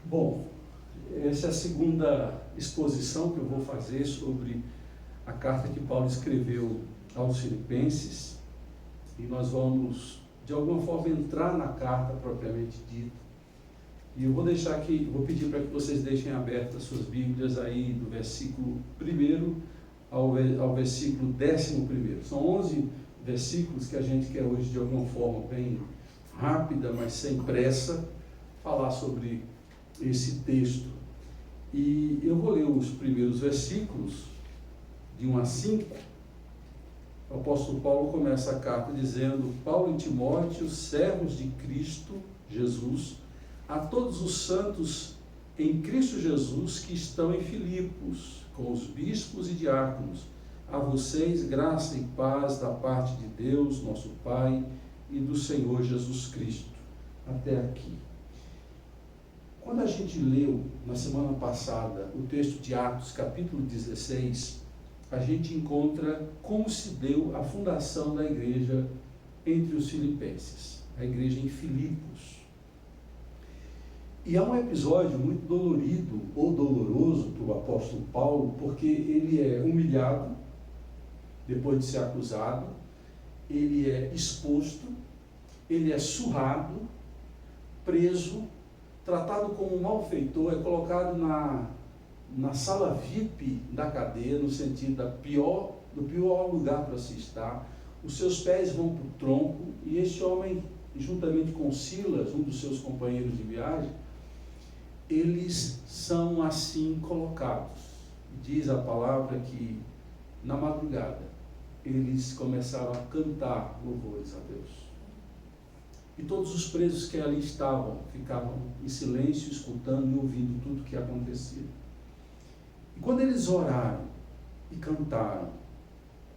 Bom, essa é a segunda exposição que eu vou fazer sobre a carta que Paulo escreveu aos Filipenses, e nós vamos, de alguma forma, entrar na carta propriamente dita. E eu vou deixar aqui, vou pedir para que vocês deixem abertas suas Bíblias aí do versículo 1 ao versículo 11º. São 11 versículos que a gente quer hoje, de alguma forma, bem rápida, mas sem pressa, falar sobre esse texto. E eu vou ler os primeiros versículos, de 1 a 5. O apóstolo Paulo começa a carta dizendo: Paulo e Timóteo, servos de Cristo Jesus, a todos os santos em Cristo Jesus que estão em Filipos, com os bispos e diáconos, a vocês graça e paz da parte de Deus, nosso Pai, e do Senhor Jesus Cristo. Até aqui. Quando a gente leu, na semana passada, o texto de Atos, capítulo 16, a gente encontra como se deu a fundação da igreja entre os filipenses, a igreja em Filipos. E há um episódio muito dolorido ou doloroso para o apóstolo Paulo, porque ele é humilhado, depois de ser acusado, ele é exposto, ele é surrado, preso, tratado como um malfeitor, é colocado na sala VIP da cadeia, no sentido do pior lugar para se estar. Os seus pés vão para o tronco, e este homem, juntamente com Silas, um dos seus companheiros de viagem, eles são assim colocados. Diz a palavra que, na madrugada, eles começaram a cantar louvores a Deus. E todos os presos que ali estavam, ficavam em silêncio, escutando e ouvindo tudo o que acontecia. E quando eles oraram e cantaram,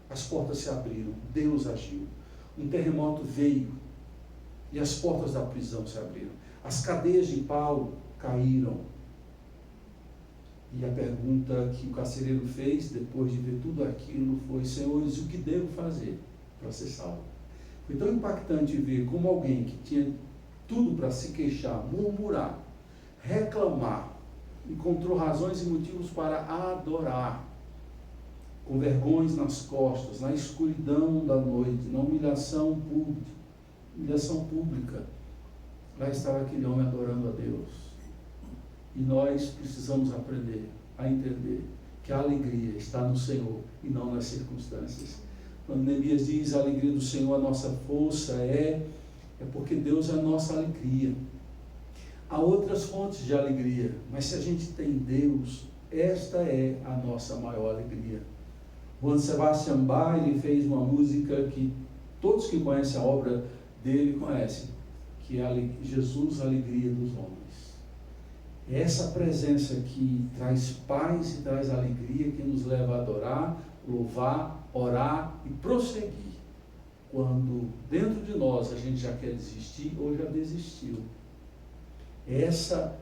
as portas se abriram, Deus agiu, um terremoto veio e as portas da prisão se abriram. As cadeias de Paulo caíram. E a pergunta que o carcereiro fez, depois de ver tudo aquilo, foi: senhores, o que devo fazer para ser salvo? Foi tão impactante ver como alguém que tinha tudo para se queixar, murmurar, reclamar, encontrou razões e motivos para adorar, com vergões nas costas, na escuridão da noite, na humilhação pública. Lá estava aquele homem adorando a Deus. E nós precisamos aprender a entender que a alegria está no Senhor e não nas circunstâncias. Quando Neemias diz: a alegria do Senhor, a nossa força, é porque Deus é a nossa alegria. Há outras fontes de alegria, mas se a gente tem Deus, esta é a nossa maior alegria. Juan Sebastian Bach, ele fez uma música que todos que conhecem a obra dele conhecem, que é Jesus, a alegria dos homens. É essa presença que traz paz e traz alegria, que nos leva a adorar, louvar, orar e prosseguir. Quando dentro de nós a gente já quer desistir ou já desistiu. Essa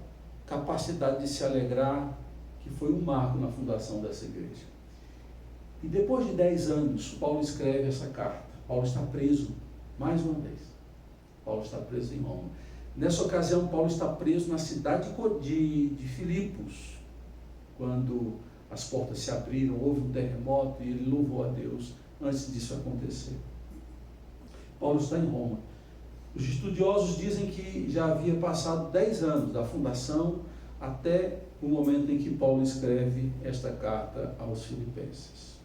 capacidade de se alegrar que foi um marco na fundação dessa igreja. E depois de 10 anos, Paulo escreve essa carta. Paulo está preso, mais uma vez. Paulo está preso em Roma. Nessa ocasião, Paulo está preso na cidade de Filipos, quando as portas se abriram, houve um terremoto e ele louvou a Deus antes disso acontecer. Paulo está em Roma. Os estudiosos dizem que já havia passado 10 anos da fundação até o momento em que Paulo escreve esta carta aos Filipenses.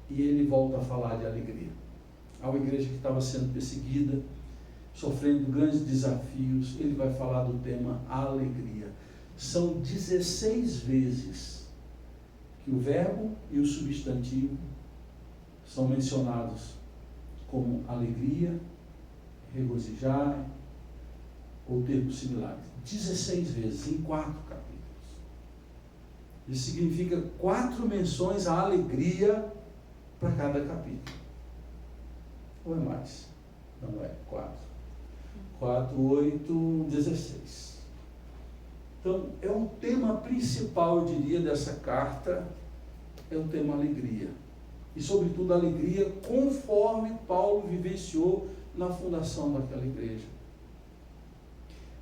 E ele volta a falar de alegria. Há uma igreja que estava sendo perseguida, sofrendo grandes desafios. Ele vai falar do tema alegria. São 16 vezes que o verbo e o substantivo são mencionados como alegria, regozijar ou termos similares. 16 vezes em 4 capítulos. Isso significa 4 menções à alegria para cada capítulo. Ou é mais? Não é, 4. 4, 8, 16. Então, é um tema principal, eu diria, dessa carta, é o tema alegria. E, sobretudo, a alegria conforme Paulo vivenciou na fundação daquela igreja.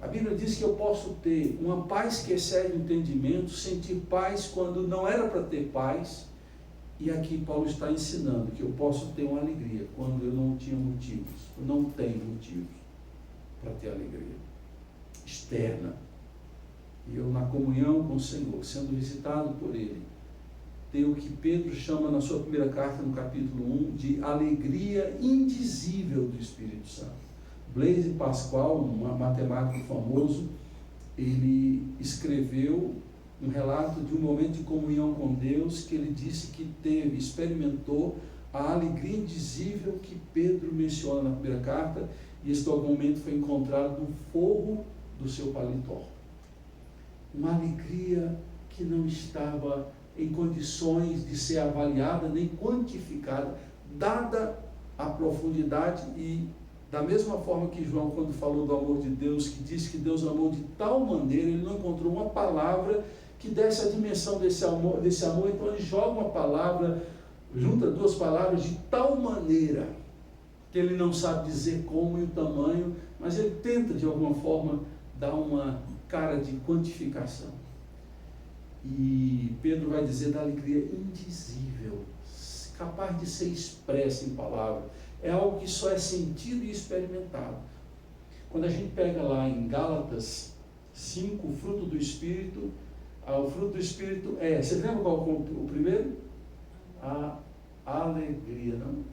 A Bíblia diz que eu posso ter uma paz que excede o entendimento, sentir paz quando não era para ter paz. E aqui Paulo está ensinando que eu posso ter uma alegria quando eu não tinha motivos, eu não tenho motivos para ter alegria externa. E eu, na comunhão com o Senhor, sendo visitado por Ele, tenho o que Pedro chama na sua primeira carta, no capítulo 1, de alegria indizível do Espírito Santo. Blaise Pascal, um matemático famoso, ele escreveu um relato de um momento de comunhão com Deus, que ele disse que teve, experimentou a alegria indizível que Pedro menciona na primeira carta, e esse momento foi encontrado no forro do seu paletó. Uma alegria que não estava em condições de ser avaliada nem quantificada, dada a profundidade e da mesma forma que João, quando falou do amor de Deus, que disse que Deus amou de tal maneira, ele não encontrou uma palavra que desse a dimensão desse amor, então ele joga uma palavra, junta duas palavras de tal maneira, que ele não sabe dizer como e o tamanho, mas ele tenta de alguma forma dar uma cara de quantificação. E Pedro vai dizer da alegria indizível, capaz de ser expressa em palavras. É algo que só é sentido e experimentado. Quando a gente pega lá em Gálatas 5, o fruto do Espírito, o fruto do Espírito é, você lembra qual o primeiro? A alegria, não?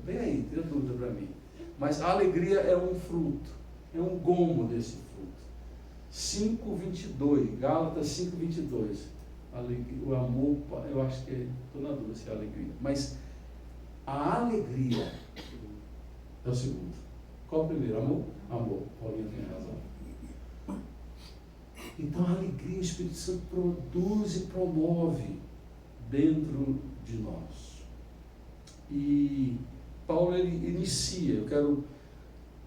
Vem aí, tira dúvida para mim. Mas a alegria é um fruto, é um gomo desse fruto. 5:22, Gálatas 5:22. O amor, eu acho que, estou na dúvida se é alegria, mas a alegria é o segundo. Qual o primeiro? Amor? Amor. Paulinho tem razão. Então a alegria o Espírito Santo produz e promove dentro de nós. E Paulo ele inicia, eu quero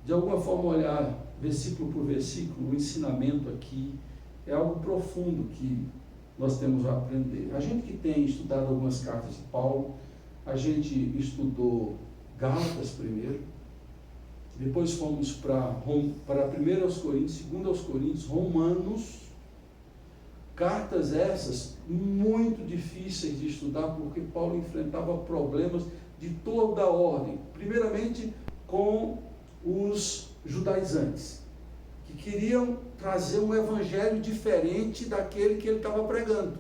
de alguma forma olhar versículo por versículo, o ensinamento aqui é algo profundo que nós temos a aprender. A gente que tem estudado algumas cartas de Paulo, a gente estudou Gálatas primeiro, depois fomos para 1 aos Coríntios, 2 aos Coríntios, Romanos, cartas essas muito difíceis de estudar, porque Paulo enfrentava problemas de toda a ordem, primeiramente com os judaizantes, que queriam trazer um evangelho diferente daquele que ele estava pregando,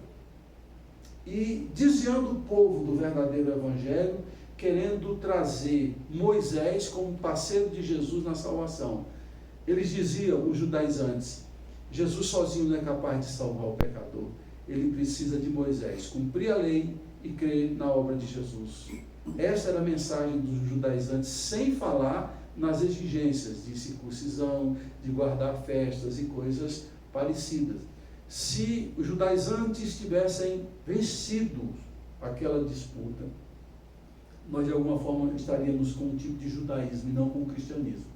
e desviando o povo do verdadeiro evangelho, querendo trazer Moisés como parceiro de Jesus na salvação. Eles diziam, os judaizantes, Jesus sozinho não é capaz de salvar o pecador, ele precisa de Moisés, cumprir a lei e crer na obra de Jesus. Essa era a mensagem dos judaizantes, sem falar nas exigências de circuncisão, de guardar festas e coisas parecidas. Se os judaizantes tivessem vencido aquela disputa, nós de alguma forma estaríamos com um tipo de judaísmo e não com o cristianismo.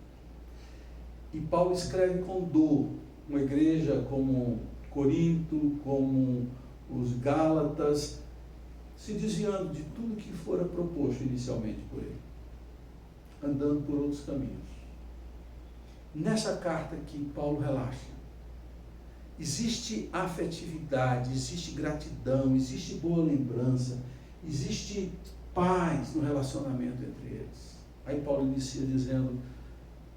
E Paulo escreve com dor uma igreja como Corinto, como os Gálatas, se desviando de tudo que fora proposto inicialmente por ele, andando por outros caminhos. Nessa carta que Paulo relaxa, existe afetividade, existe gratidão, existe boa lembrança, existe paz no relacionamento entre eles. Aí Paulo inicia dizendo,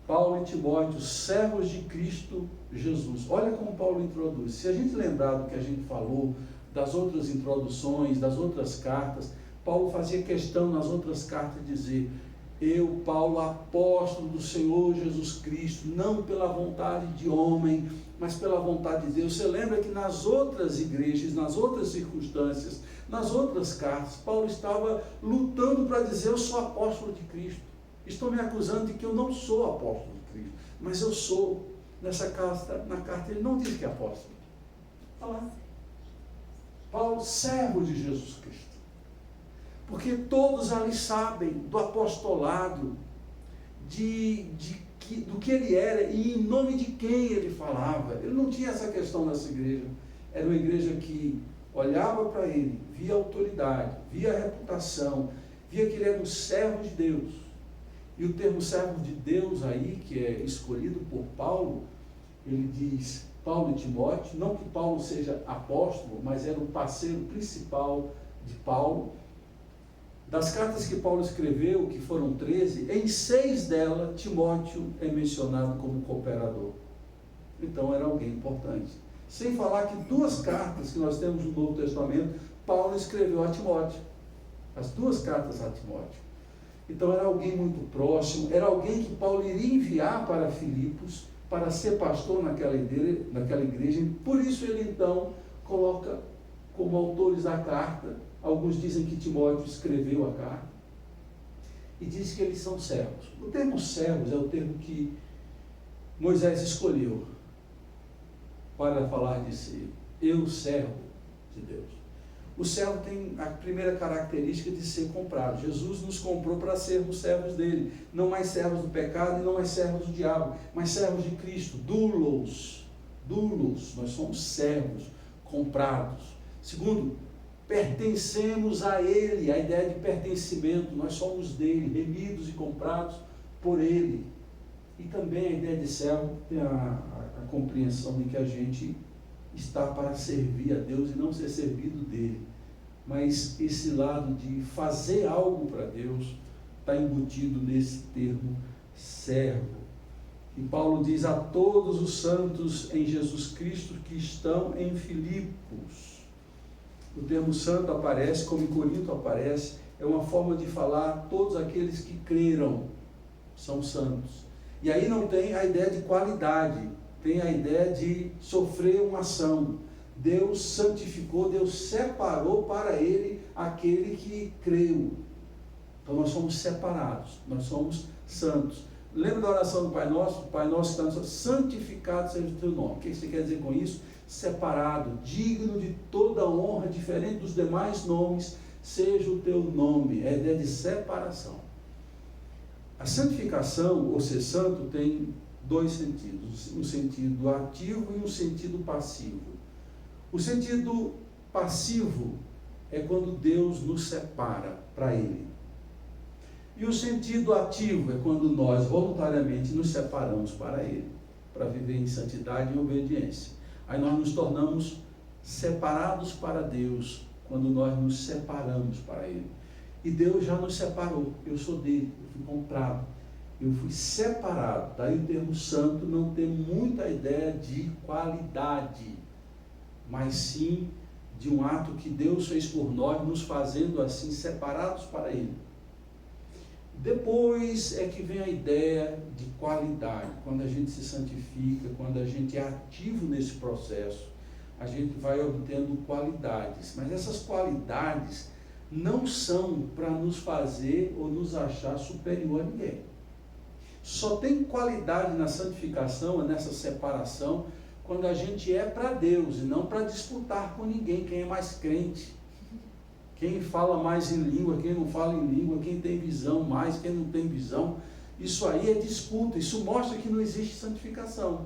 Paulo e Timóteo, servos de Cristo Jesus. Olha como Paulo introduz. Se a gente lembrar do que a gente falou, das outras introduções, das outras cartas, Paulo fazia questão nas outras cartas de dizer, eu, Paulo, apóstolo do Senhor Jesus Cristo, não pela vontade de homem, mas pela vontade de Deus. Você lembra que nas outras igrejas, nas outras circunstâncias, nas outras cartas, Paulo estava lutando para dizer, eu sou apóstolo de Cristo. Estão me acusando de que eu não sou apóstolo de Cristo, mas eu sou. Nessa carta, na carta ele não diz que é apóstolo. Está lá. Paulo, servo de Jesus Cristo. Porque todos ali sabem do apostolado, do que ele era e em nome de quem ele falava. Ele não tinha essa questão nessa igreja. Era uma igreja que olhava para ele, via a autoridade, via a reputação, via que ele era um servo de Deus. E o termo servo de Deus aí, que é escolhido por Paulo, ele diz Paulo e Timóteo, não que Paulo seja apóstolo, mas era o parceiro principal de Paulo. Das cartas que Paulo escreveu, que foram 13, em 6 delas, Timóteo é mencionado como cooperador. Então era alguém importante. Sem falar que 2 cartas que nós temos no Novo Testamento, Paulo escreveu a Timóteo. As 2 cartas a Timóteo. Então era alguém muito próximo, era alguém que Paulo iria enviar para Filipos, para ser pastor naquela igreja. Por isso ele então coloca como autores da carta. Alguns dizem que Timóteo escreveu a carta. E diz que eles são servos. O termo servos é o termo que Moisés escolheu para falar de si. Eu, servo de Deus. O servo tem a primeira característica de ser comprado. Jesus nos comprou para sermos servos dele. Não mais servos do pecado e não mais servos do diabo, mas servos de Cristo. Doulos. Nós somos servos comprados. Segundo, pertencemos a ele. A ideia de pertencimento. Nós somos dele, remidos e comprados por ele. E também a ideia de servo tem a compreensão de que a gente está para servir a Deus e não ser servido dele. Mas esse lado de fazer algo para Deus está embutido nesse termo servo. E Paulo diz a todos os santos em Jesus Cristo que estão em Filipos. O termo santo aparece, como em Corinto aparece, é uma forma de falar todos aqueles que creram são santos. E aí não tem a ideia de qualidade, tem a ideia de sofrer uma ação. Deus santificou, Deus separou para ele aquele que creu. Então nós somos separados, nós somos santos. Lembra da oração do Pai Nosso? O Pai Nosso está no céu, santificado seja o teu nome. O que você quer dizer com isso? Separado, digno de toda honra, diferente dos demais nomes, seja o teu nome. É a ideia de separação. A santificação, ou ser santo, tem 2 sentidos, um sentido ativo e um sentido passivo. O sentido passivo é quando Deus nos separa para Ele. E o sentido ativo é quando nós voluntariamente nos separamos para Ele, para viver em santidade e obediência. Aí nós nos tornamos separados para Deus, quando nós nos separamos para Ele. E Deus já nos separou, eu sou dele, eu fui comprado, eu fui separado. Daí o termo santo não tem muita ideia de qualidade, mas sim de um ato que Deus fez por nós, nos fazendo assim separados para Ele. Depois é que vem a ideia de qualidade. Quando a gente se santifica, quando a gente é ativo nesse processo, a gente vai obtendo qualidades. Mas essas qualidades não são para nos fazer ou nos achar superior a ninguém. Só tem qualidade na santificação, nessa separação, quando a gente é para Deus e não para disputar com ninguém, quem é mais crente, quem fala mais em língua, quem não fala em língua, quem tem visão mais, quem não tem visão. Isso aí é disputa, isso mostra que não existe santificação.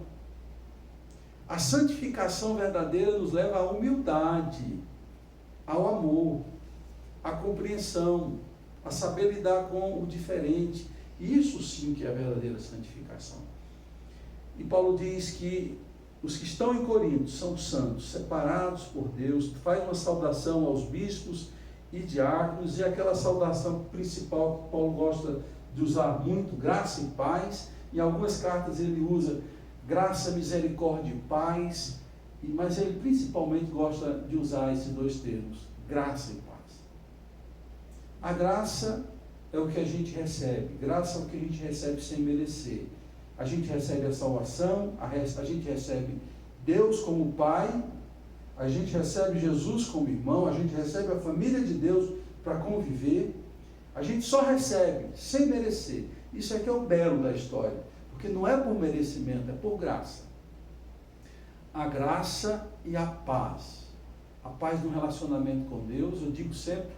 A santificação verdadeira nos leva à humildade, ao amor, à compreensão, a saber lidar com o diferente. Isso sim que é a verdadeira santificação. E Paulo diz que os que estão em Corinto são santos, separados por Deus, faz uma saudação aos bispos e diáconos, e aquela saudação principal que Paulo gosta de usar muito, graça e paz. Em algumas cartas ele usa graça, misericórdia e paz, mas ele principalmente gosta de usar esses 2 termos, graça e paz. A graça é o que a gente recebe, graça é o que a gente recebe sem merecer. A gente recebe a salvação, a gente recebe Deus como Pai, a gente recebe Jesus como irmão, a gente recebe a família de Deus para conviver. A gente só recebe sem merecer. Isso aqui é o belo da história, porque não é por merecimento, é por graça. A graça e a paz. A paz no relacionamento com Deus. Eu digo sempre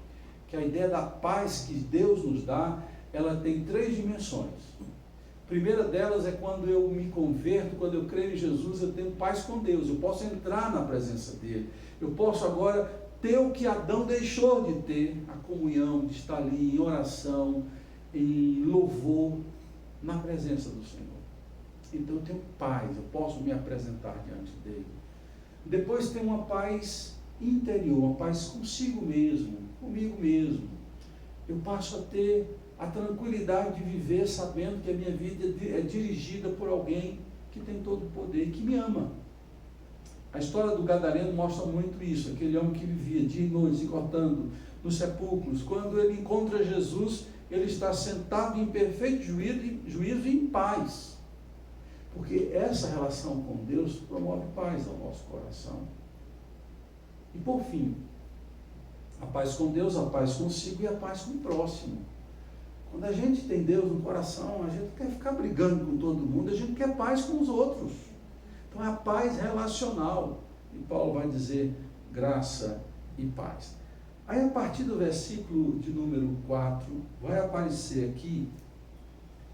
que a ideia da paz que Deus nos dá, ela tem 3 dimensões. A primeira delas é quando eu me converto, quando eu creio em Jesus, eu tenho paz com Deus, eu posso entrar na presença dele, eu posso agora ter o que Adão deixou de ter, a comunhão, de estar ali em oração, em louvor, na presença do Senhor. Então eu tenho paz, eu posso me apresentar diante dele. Depois tem uma paz interior, uma paz consigo mesmo, comigo mesmo. Eu passo a ter a tranquilidade de viver sabendo que a minha vida é dirigida por alguém que tem todo o poder e que me ama. A história do Gadareno mostra muito isso, aquele homem que vivia dia e noite, se cortando nos sepulcros. Quando ele encontra Jesus, ele está sentado em perfeito juízo e em paz. Porque essa relação com Deus promove paz ao nosso coração. E por fim, a paz com Deus, a paz consigo e a paz com o próximo. Quando a gente tem Deus no coração, a gente não quer ficar brigando com todo mundo, a gente quer paz com os outros. Então é a paz relacional. E Paulo vai dizer graça e paz. Aí a partir do versículo de número 4, vai aparecer aqui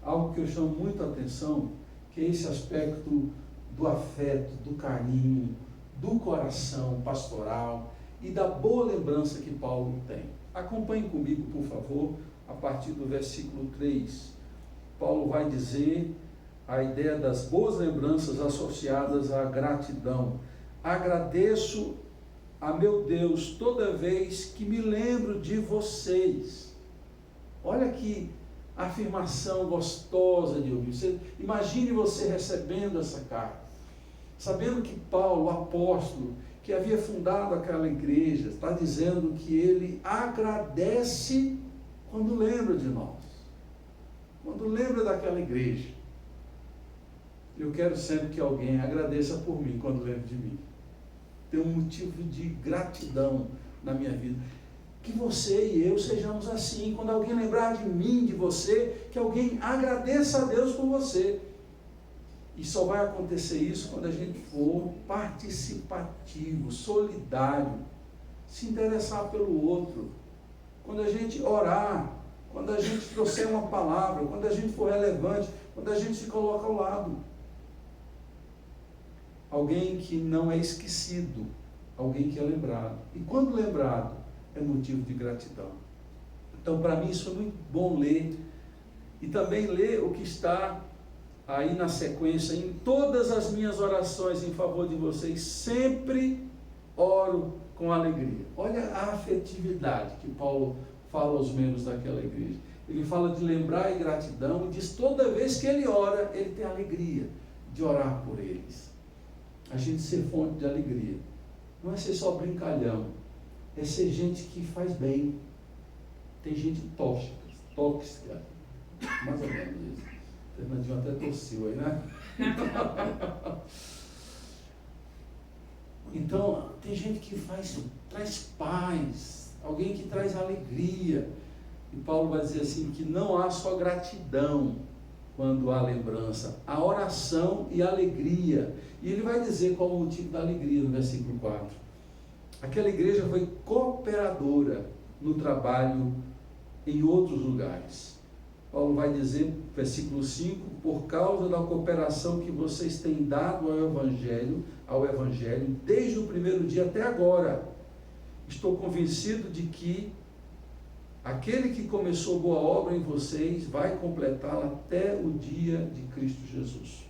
algo que eu chamo muito a atenção, que é esse aspecto do afeto, do carinho, do coração pastoral e da boa lembrança que Paulo tem. Acompanhe comigo, por favor, a partir do versículo 3. Paulo vai dizer a ideia das boas lembranças associadas à gratidão. Agradeço a meu Deus toda vez que me lembro de vocês. Olha que afirmação gostosa de ouvir. Imagine você recebendo essa carta, sabendo que Paulo, o apóstolo, que havia fundado aquela igreja, está dizendo que ele agradece quando lembra de nós, quando lembra daquela igreja. Eu quero sempre que alguém agradeça por mim quando lembra de mim. Tem um motivo de gratidão na minha vida. Que você e eu sejamos assim. Quando alguém lembrar de mim, de você, que alguém agradeça a Deus por você. E só vai acontecer isso quando a gente for participativo, solidário, se interessar pelo outro. Quando a gente orar, quando a gente trouxer uma palavra, quando a gente for relevante, quando a gente se coloca ao lado. Alguém que não é esquecido, alguém que é lembrado. E quando lembrado, é motivo de gratidão. Então, para mim, isso é muito bom ler. E também ler o que está aí na sequência. Em todas as minhas orações em favor de vocês, sempre oro com alegria. Olha a afetividade que Paulo fala aos membros daquela igreja. Ele fala de lembrar e gratidão e diz toda vez que ele ora, ele tem alegria de orar por eles. A gente ser fonte de alegria. Não é ser só brincalhão. É ser gente que faz bem. Tem gente tóxica. Mais ou menos isso. O Fernandinho até tossiu aí, né? Então, tem gente que traz paz. Alguém que traz alegria. E Paulo vai dizer assim, que não há só gratidão quando há lembrança, há oração e alegria. E ele vai dizer qual o motivo da alegria no versículo 4. Aquela igreja foi cooperadora no trabalho em outros lugares. Paulo vai dizer, versículo 5, por causa da cooperação que vocês têm dado ao Evangelho, desde o primeiro dia até agora, estou convencido de que aquele que começou boa obra em vocês vai completá-la até o dia de Cristo Jesus.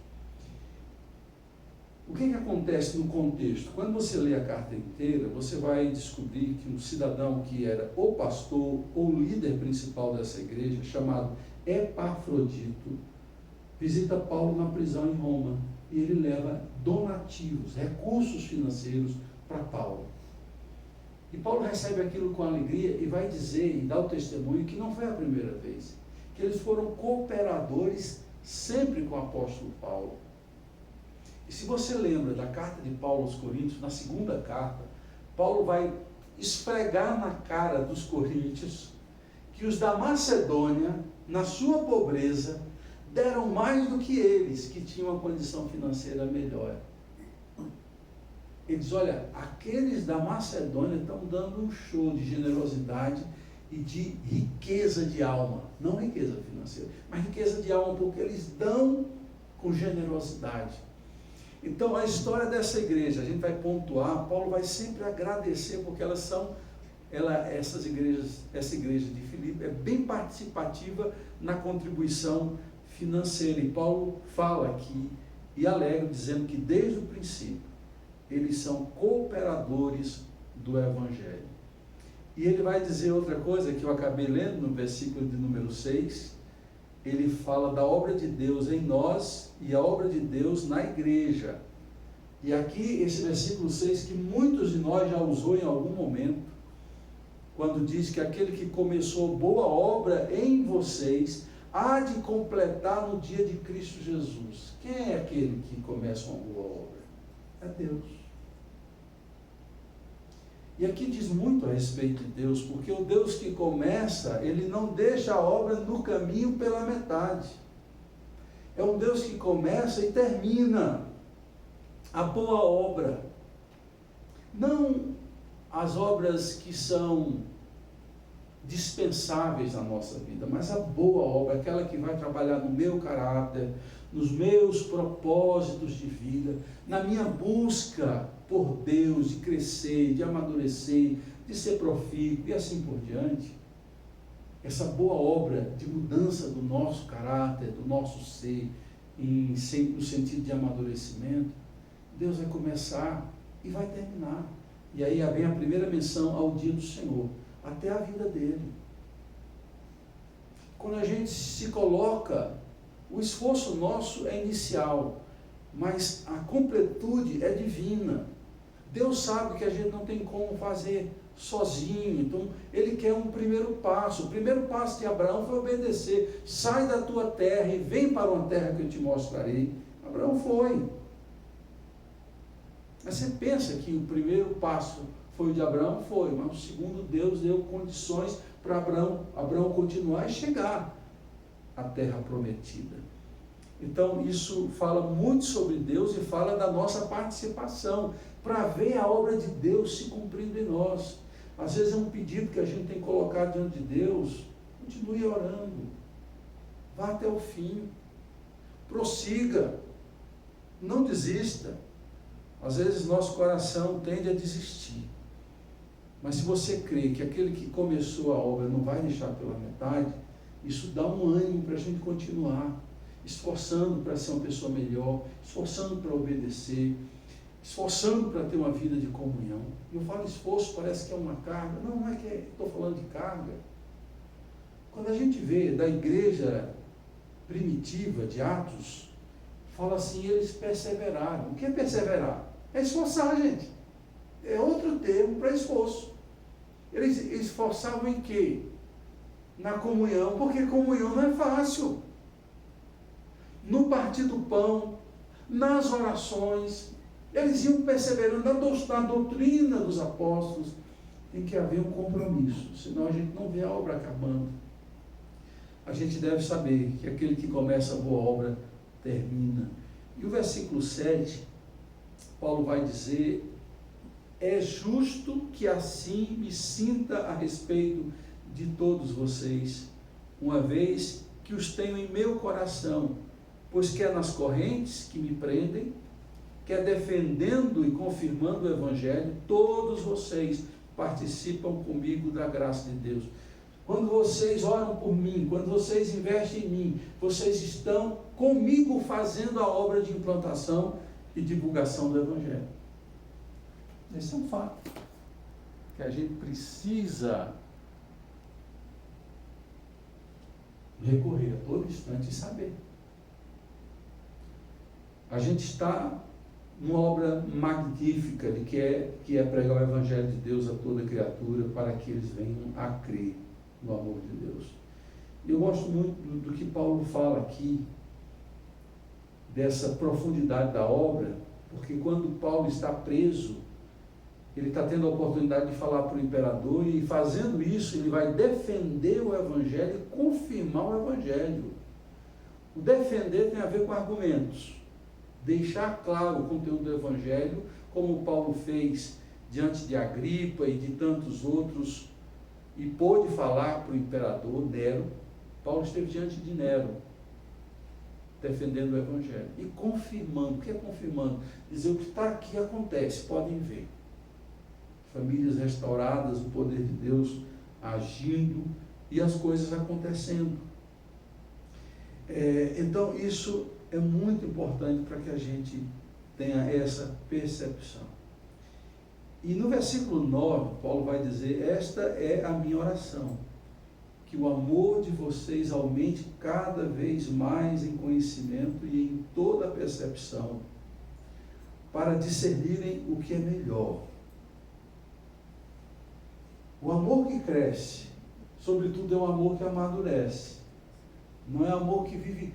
O que acontece no contexto? Quando você lê a carta inteira, você vai descobrir que um cidadão que era ou pastor ou líder principal dessa igreja, chamado Epafrodito, visita Paulo na prisão em Roma e ele leva donativos, recursos financeiros para Paulo. E Paulo recebe aquilo com alegria e vai dizer e dá o testemunho que não foi a primeira vez, que eles foram cooperadores sempre com o apóstolo Paulo. E se você lembra da carta de Paulo aos Coríntios, na segunda carta, Paulo vai esfregar na cara dos coríntios que os da Macedônia, na sua pobreza, deram mais do que eles, que tinham uma condição financeira melhor. Ele diz, olha, aqueles da Macedônia estão dando um show de generosidade e de riqueza de alma. Não riqueza financeira, mas riqueza de alma, porque eles dão com generosidade. Então, a história dessa igreja, a gente vai pontuar, Paulo vai sempre agradecer, porque essa igreja de Filipe é bem participativa na contribuição financeira. E Paulo fala aqui e alega, dizendo que desde o princípio eles são cooperadores do Evangelho. E ele vai dizer outra coisa que eu acabei lendo no versículo de número 6, ele fala da obra de Deus em nós e a obra de Deus na igreja. E aqui esse versículo 6, que muitos de nós já usou em algum momento, quando diz que aquele que começou boa obra em vocês, há de completar no dia de Cristo Jesus. Quem é aquele que começa uma boa obra? É Deus. E aqui diz muito a respeito de Deus, porque o Deus que começa, ele não deixa a obra no caminho pela metade. É um Deus que começa e termina a boa obra. Não as obras que são dispensáveis na nossa vida, mas a boa obra, aquela que vai trabalhar no meu caráter, nos meus propósitos de vida, na minha busca por Deus, de crescer, de amadurecer, de ser profícuo e assim por diante. Essa boa obra de mudança do nosso caráter, do nosso ser, no sentido de amadurecimento, Deus vai começar e vai terminar. E aí vem a primeira menção ao dia do Senhor, até a vida dele. Quando a gente se coloca, o esforço nosso é inicial, mas a completude é divina. Deus sabe que a gente não tem como fazer sozinho, então Ele quer um primeiro passo. O primeiro passo de Abraão foi obedecer. Sai da tua terra e vem para uma terra que eu te mostrarei. Abraão foi. Mas você pensa que o primeiro passo foi o de Abraão? Foi, mas o segundo, Deus deu condições para Abraão continuar e chegar à terra prometida. Então isso fala muito sobre Deus e fala da nossa participação, para ver a obra de Deus se cumprindo em nós. Às vezes é um pedido que a gente tem que colocar diante de Deus. Continue orando, vá até o fim, prossiga, não desista. Às vezes nosso coração tende a desistir, mas se você crê que aquele que começou a obra não vai deixar pela metade, isso dá um ânimo para a gente continuar, esforçando para ser uma pessoa melhor, esforçando para obedecer, esforçando para ter uma vida de comunhão. E eu falo esforço, parece que é uma carga. Não é que estou falando de carga. Quando a gente vê da igreja primitiva de Atos, fala assim, eles perseveraram. O que é perseverar? É esforçar, gente. É outro termo para esforço. Eles esforçavam em quê? Na comunhão, porque comunhão não é fácil. No partir do pão, nas orações, eles iam perseverando na doutrina dos apóstolos. Tem que haver um compromisso, senão a gente não vê a obra acabando. A gente deve saber que aquele que começa a boa obra termina. E o versículo 7, Paulo vai dizer: é justo que assim me sinta a respeito de todos vocês, uma vez que os tenho em meu coração, pois quer nas correntes que me prendem, quer defendendo e confirmando o Evangelho, todos vocês participam comigo da graça de Deus. Quando vocês oram por mim, quando vocês investem em mim, vocês estão comigo fazendo a obra de implantação e divulgação do Evangelho. Esse é um fato que a gente precisa recorrer a todo instante e saber. A gente está numa obra magnífica de que é pregar o Evangelho de Deus a toda criatura, para que eles venham a crer no amor de Deus. Eu gosto muito do que Paulo fala aqui, dessa profundidade da obra, porque quando Paulo está preso, ele está tendo a oportunidade de falar para o imperador, e fazendo isso, ele vai defender o Evangelho e confirmar o Evangelho. O defender tem a ver com argumentos. Deixar claro o conteúdo do Evangelho, como Paulo fez diante de Agripa e de tantos outros, e pôde falar para o imperador Nero. Paulo esteve diante de Nero, defendendo o Evangelho e confirmando. O que é confirmando? Dizer: o que está aqui acontece, podem ver. Famílias restauradas, o poder de Deus agindo e as coisas acontecendo. Então, isso é muito importante para que a gente tenha essa percepção. E no versículo 9, Paulo vai dizer: esta é a minha oração, que o amor de vocês aumente cada vez mais em conhecimento e em toda percepção, para discernirem o que é melhor. O amor que cresce, sobretudo, é um amor que amadurece. Não é amor que vive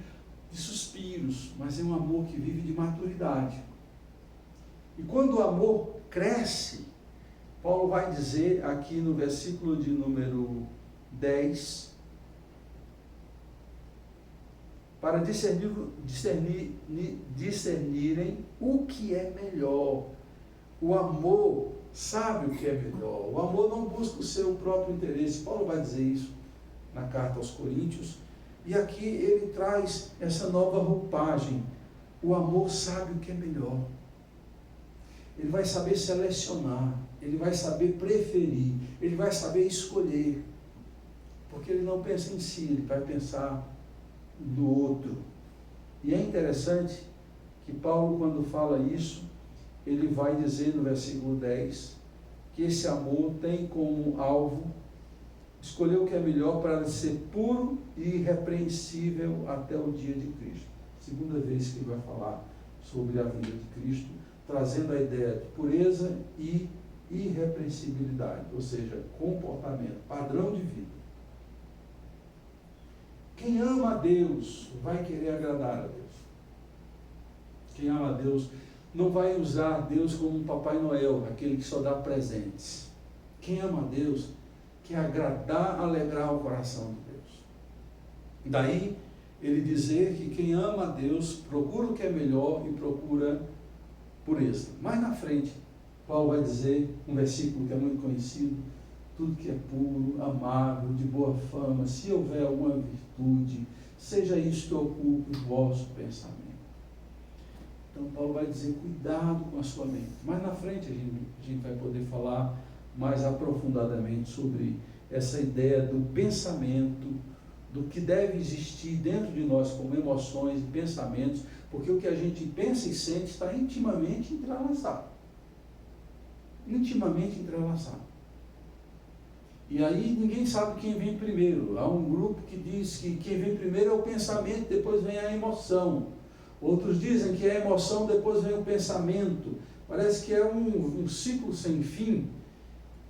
de suspiros, mas é um amor que vive de maturidade. E quando o amor cresce, Paulo vai dizer aqui no versículo de número 10, para discernirem o que é melhor. O amor sabe o que é melhor. O amor não busca o seu próprio interesse. Paulo vai dizer isso na carta aos Coríntios. E aqui ele traz essa nova roupagem. O amor sabe o que é melhor. Ele vai saber selecionar. Ele vai saber preferir. Ele vai saber escolher. Porque ele não pensa em si, ele vai pensar no outro. E é interessante que Paulo, quando fala isso, ele vai dizer no versículo 10, que esse amor tem como alvo escolher o que é melhor para ser puro e irrepreensível até o dia de Cristo. Segunda vez que ele vai falar sobre a vida de Cristo, trazendo a ideia de pureza e irrepreensibilidade, ou seja, comportamento, padrão de vida. Quem ama a Deus vai querer agradar a Deus. Quem ama a Deus não vai usar Deus como um Papai Noel, aquele que só dá presentes. Quem ama a Deus quer agradar, alegrar o coração de Deus. Daí ele dizer que quem ama a Deus procura o que é melhor e procura pureza. Mais na frente, Paulo vai dizer um versículo que é muito conhecido: tudo que é puro, amável, de boa fama, se houver alguma virtude, seja isso que ocupe o vosso pensamento. Então Paulo vai dizer: cuidado com a sua mente. Mais na frente a gente vai poder falar mais aprofundadamente sobre essa ideia do pensamento, do que deve existir dentro de nós como emoções e pensamentos, porque o que a gente pensa e sente está intimamente entrelaçado. Intimamente entrelaçado. E aí ninguém sabe quem vem primeiro. Há um grupo que diz que quem vem primeiro é o pensamento, depois vem a emoção. Outros dizem que é a emoção, depois vem o pensamento. Parece que é um ciclo sem fim.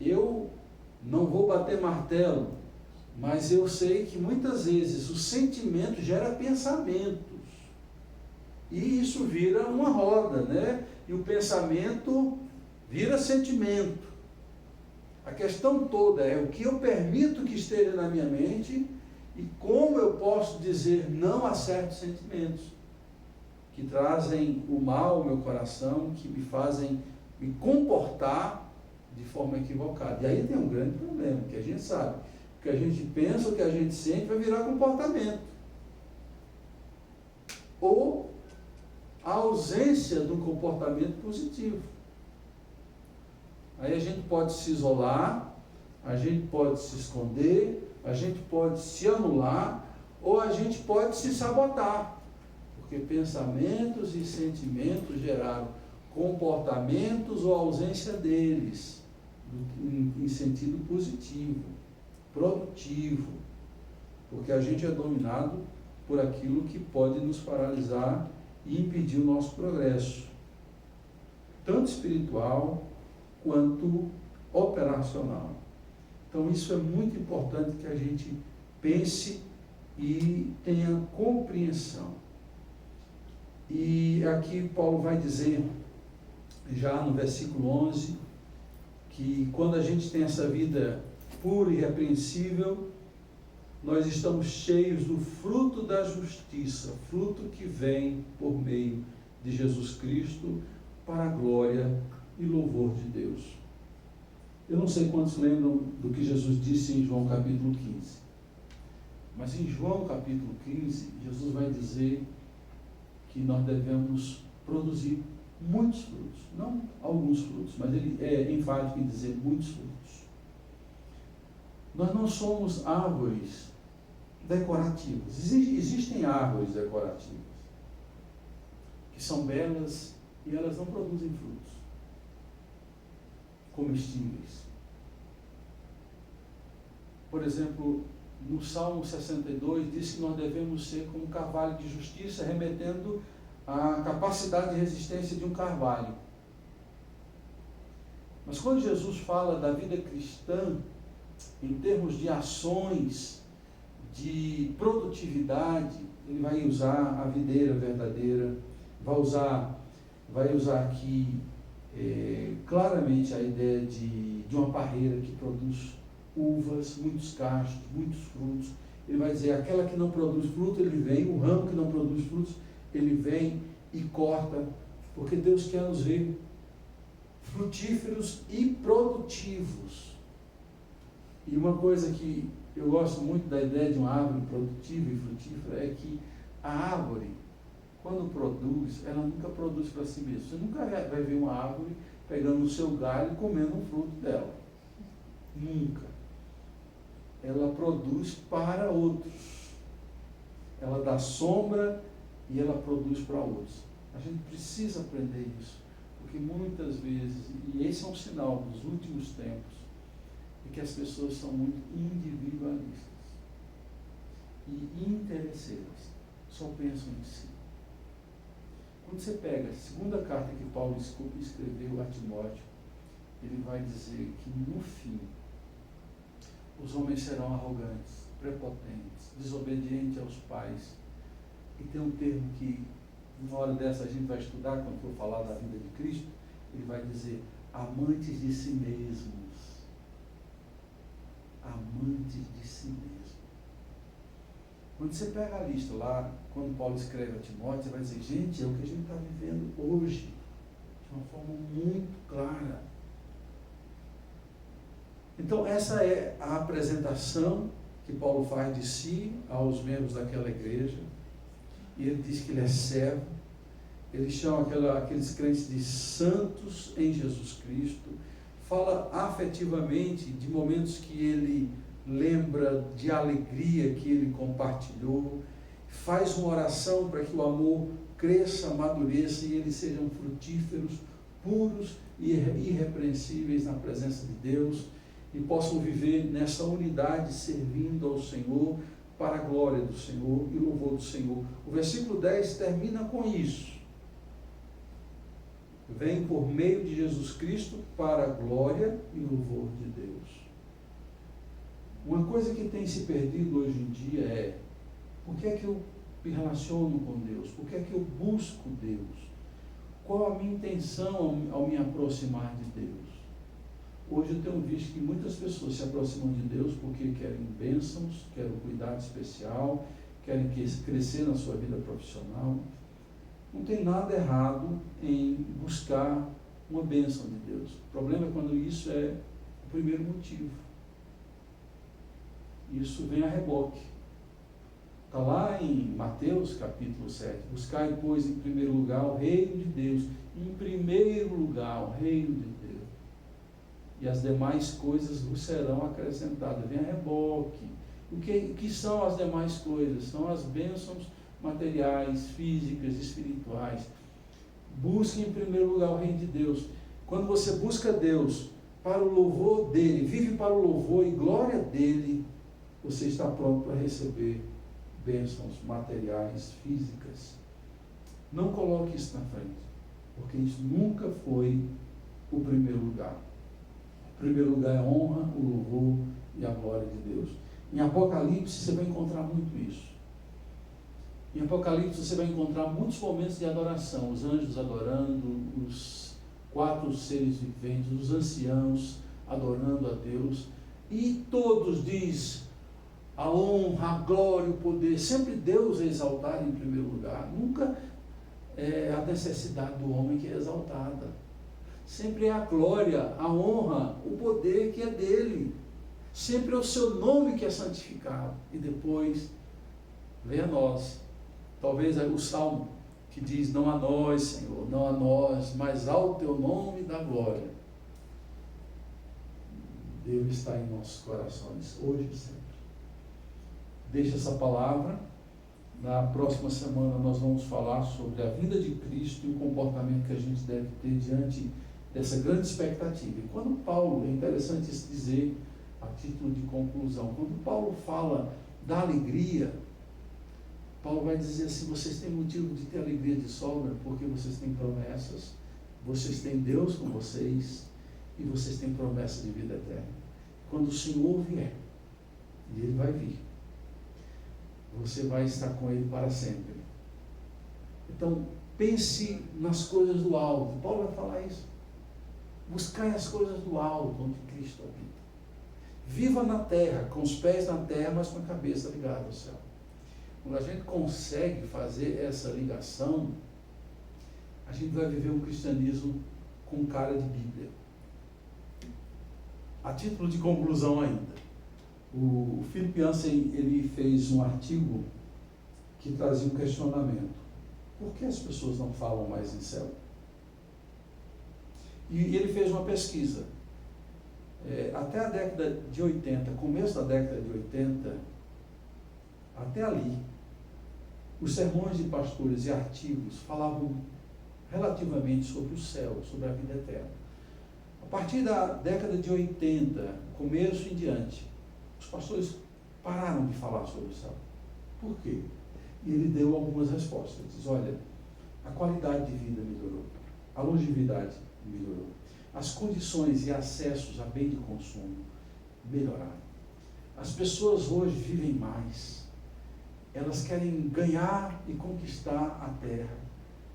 Eu não vou bater martelo, mas eu sei que muitas vezes o sentimento gera pensamentos. E isso vira uma roda, né? E o pensamento vira sentimento. A questão toda é o que eu permito que esteja na minha mente e como eu posso dizer não a certos sentimentos que trazem o mal ao meu coração, que me fazem me comportar de forma equivocada. E aí tem um grande problema, que a gente sabe. O que a gente pensa, o que a gente sente vai virar comportamento. Ou a ausência de um comportamento positivo. Aí a gente pode se isolar, a gente pode se esconder, a gente pode se anular, ou a gente pode se sabotar. Porque pensamentos e sentimentos geraram comportamentos ou ausência deles, em sentido positivo, produtivo. Porque a gente é dominado por aquilo que pode nos paralisar e impedir o nosso progresso, tanto espiritual quanto operacional. Então isso é muito importante que a gente pense e tenha compreensão. E aqui Paulo vai dizer, já no versículo 11, que quando a gente tem essa vida pura e irrepreensível, nós estamos cheios do fruto da justiça, fruto que vem por meio de Jesus Cristo para a glória e louvor de Deus. Eu não sei quantos lembram do que Jesus disse em João capítulo 15. Mas em João capítulo 15, Jesus vai dizer que nós devemos produzir muitos frutos. Não alguns frutos, mas ele é enfático em dizer muitos frutos. Nós não somos árvores decorativas. Existem árvores decorativas que são belas e elas não produzem frutos comestíveis. Por exemplo, no Salmo 62 diz que nós devemos ser como um carvalho de justiça, remetendo à capacidade de resistência de um carvalho. Mas quando Jesus fala da vida cristã, em termos de ações, de produtividade, ele vai usar a videira verdadeira, vai usar aqui claramente a ideia de uma parreira que produz uvas, muitos cachos, muitos frutos. Ele vai dizer, aquela que não produz fruto, ele vem, o ramo que não produz frutos, ele vem e corta, porque Deus quer nos ver frutíferos e produtivos. E uma coisa que eu gosto muito da ideia de uma árvore produtiva e frutífera é que a árvore, quando produz, ela nunca produz para si mesma. Você nunca vai ver uma árvore pegando o seu galho e comendo um fruto dela. Nunca. Ela produz para outros. Ela dá sombra e ela produz para outros. A gente precisa aprender isso, porque muitas vezes, e esse é um sinal dos últimos tempos, é que as pessoas são muito individualistas e interesseiras, só pensam em si. Quando você pega a segunda carta que Paulo escreveu a Timóteo, ele vai dizer que no fim os homens serão arrogantes, prepotentes, desobedientes aos pais. E tem um termo que, uma hora dessa, a gente vai estudar, quando for falar da vida de Cristo, ele vai dizer, amantes de si mesmos. Amantes de si mesmos. Quando você pega a lista lá, quando Paulo escreve a Timóteo, você vai dizer, gente, é o que a gente está vivendo hoje, de uma forma muito clara. Então, essa é a apresentação que Paulo faz de si aos membros daquela igreja. E ele diz que ele é servo. Ele chama aqueles crentes de santos em Jesus Cristo. Fala afetivamente de momentos que ele lembra de alegria que ele compartilhou. Faz uma oração para que o amor cresça, amadureça e eles sejam frutíferos, puros e irrepreensíveis na presença de Deus. E possam viver nessa unidade, servindo ao Senhor, para a glória do Senhor e louvor do Senhor. O versículo 10 termina com isso. Vem por meio de Jesus Cristo para a glória e louvor de Deus. Uma coisa que tem se perdido hoje em dia é, por que é que eu me relaciono com Deus? Por que é que eu busco Deus? Qual a minha intenção ao me aproximar de Deus? Hoje eu tenho visto que muitas pessoas se aproximam de Deus porque querem bênçãos, querem cuidado especial, querem crescer na sua vida profissional. Não tem nada errado em buscar uma bênção de Deus. O problema é quando isso é o primeiro motivo. Isso vem a reboque. Está lá em Mateus capítulo 7. Buscai, pois, em primeiro lugar o reino de Deus. Em primeiro lugar o reino de Deus. E as demais coisas vos serão acrescentadas. Vem a reboque. O que são as demais coisas? São as bênçãos materiais, físicas, espirituais. Busque em primeiro lugar o reino de Deus. Quando você busca Deus para o louvor dele, vive para o louvor e glória dele, você está pronto para receber bênçãos materiais, físicas. Não coloque isso na frente, porque isso nunca foi o primeiro lugar. O primeiro lugar é a honra, o louvor e a glória de Deus. Em Apocalipse você vai encontrar muito isso. Em Apocalipse você vai encontrar muitos momentos de adoração, os anjos adorando, os 4 seres viventes, os anciãos adorando a Deus, e todos diz a honra, a glória, o poder, sempre Deus é exaltado em primeiro lugar, nunca é a necessidade do homem que é exaltada, sempre é a glória, a honra, o poder que é dele, sempre é o seu nome que é santificado, e depois vem a nós. Talvez o Salmo que diz, não a nós, Senhor, não a nós, mas ao teu nome da glória. Deus está em nossos corações, hoje e sempre. deixo essa palavra. Na próxima semana nós vamos falar sobre a vinda de Cristo e o comportamento que a gente deve ter diante dessa grande expectativa. E quando Paulo, é interessante isso dizer, a título de conclusão, quando Paulo fala da alegria, Paulo vai dizer assim: vocês têm motivo de ter alegria de sobra, porque vocês têm promessas, vocês têm Deus com vocês, e vocês têm promessa de vida eterna. Quando o Senhor vier, e Ele vai vir, você vai estar com Ele para sempre. Então, pense nas coisas do alto. Paulo vai falar isso. Buscai as coisas do alto, onde Cristo habita. Viva na terra, com os pés na terra, mas com a cabeça ligada ao céu. Quando a gente consegue fazer essa ligação, a gente vai viver um cristianismo com cara de Bíblia. A título de conclusão ainda, o Philip Yancey, ele fez um artigo que trazia um questionamento: por que as pessoas não falam mais em céu? E ele fez uma pesquisa. Até a década de 80, começo da década de 80, até ali, os sermões de pastores e artigos falavam relativamente sobre o céu, sobre a vida eterna. A partir da década de 80, começo em diante, os pastores pararam de falar sobre o céu. Por quê? E ele deu algumas respostas. Ele diz: olha, a qualidade de vida melhorou, a longevidade melhorou, as condições e acessos a bem de consumo melhoraram. As pessoas hoje vivem mais, elas querem ganhar e conquistar a terra.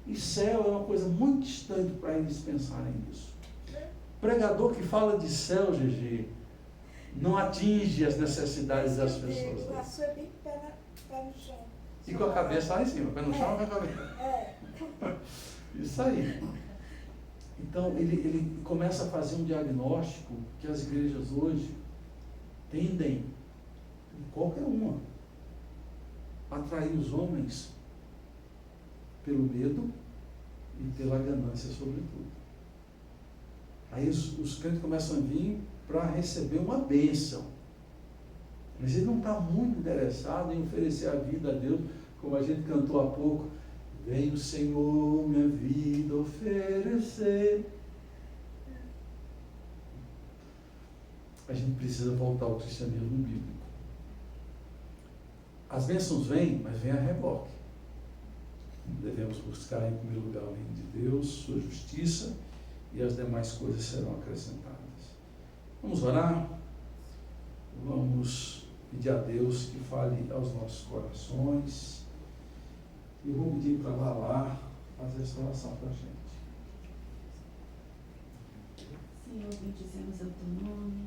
E céu é uma coisa muito distante para eles pensarem nisso. Pregador que fala de céu, GG, não atinge as necessidades das pessoas. A sua é bem pé no chão. E com a cabeça lá em cima, pé no chão, vai com a cabeça. Isso aí. Então, ele começa a fazer um diagnóstico que as igrejas hoje tendem, qualquer uma, a atrair os homens pelo medo e pela ganância, sobretudo. Aí os crentes começam a vir para receber uma bênção. Mas ele não está muito interessado em oferecer a vida a Deus, como a gente cantou há pouco: vem o Senhor minha vida oferecer. A gente precisa voltar ao cristianismo bíblico. As bênçãos vêm, mas vêm a reboque. Devemos buscar em primeiro lugar o reino de Deus, sua justiça, e as demais coisas serão acrescentadas. Vamos orar? Vamos pedir a Deus que fale aos nossos corações. E vou pedir para Lala fazer essa oração para a gente. Senhor, bendizemos o teu nome,